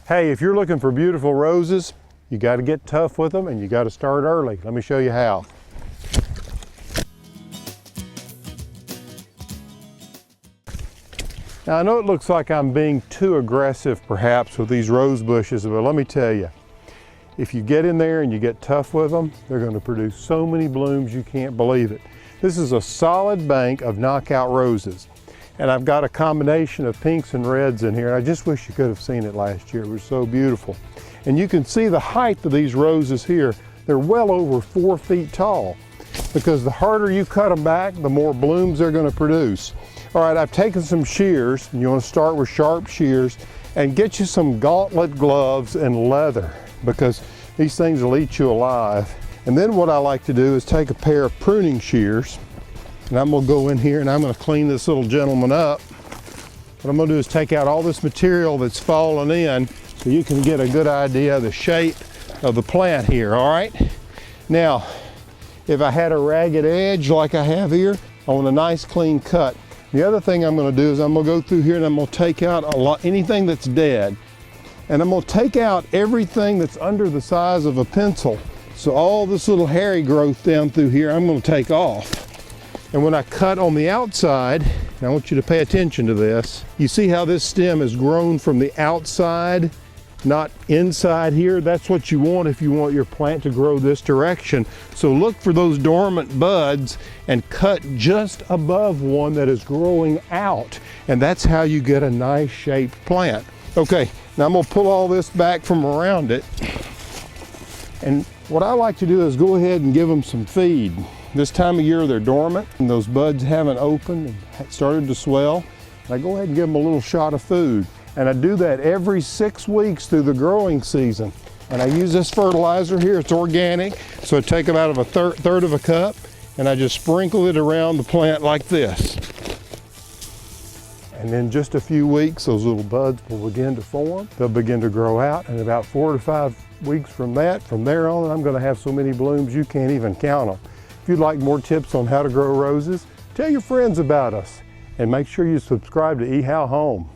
Hey, if you're looking for beautiful roses, you got to get tough with them and you got to start early. Let me show you how. Now I know it looks like I'm being too aggressive perhaps with these rose bushes, but let me tell you, if you get in there and you get tough with them, they're going to produce so many blooms you can't believe it. This is a solid bank of knockout roses. And I've got a combination of pinks and reds in here. I just wish you could have seen it last year. It was so beautiful. And you can see the height of these roses here. They're well over 4 feet tall because the harder you cut them back, the more blooms they're going to produce. All right, I've taken some shears, and you want to start with sharp shears and get you some gauntlet gloves and leather because these things will eat you alive. And then what I like to do is take a pair of pruning shears, and I'm gonna go in here and I'm gonna clean this little gentleman up. What I'm gonna do is take out all this material that's fallen in so you can get a good idea of the shape of the plant here, all right? Now, if I had a ragged edge like I have here, I want a nice clean cut. The other thing I'm gonna do is I'm gonna go through here and I'm gonna take out anything that's dead. And I'm gonna take out everything that's under the size of a pencil. So all this little hairy growth down through here, I'm gonna take off. And when I cut on the outside, I want you to pay attention to this. You see how this stem has grown from the outside, not inside here? That's what you want if you want your plant to grow this direction. So look for those dormant buds and cut just above one that is growing out. And that's how you get a nice shaped plant. Okay, now I'm gonna pull all this back from around it. And what I like to do is go ahead and give them some feed. This time of year they're dormant and those buds haven't opened and started to swell. And I go ahead and give them a little shot of food. And I do that every 6 weeks through the growing season. And I use this fertilizer here, it's organic. So I take about a third of a cup and I just sprinkle it around the plant like this. And in just a few weeks, those little buds will begin to form. They'll begin to grow out, and about 4 to 5 weeks from there on, I'm gonna have so many blooms you can't even count them. If you'd like more tips on how to grow roses, tell your friends about us, and make sure you subscribe to ehowhome.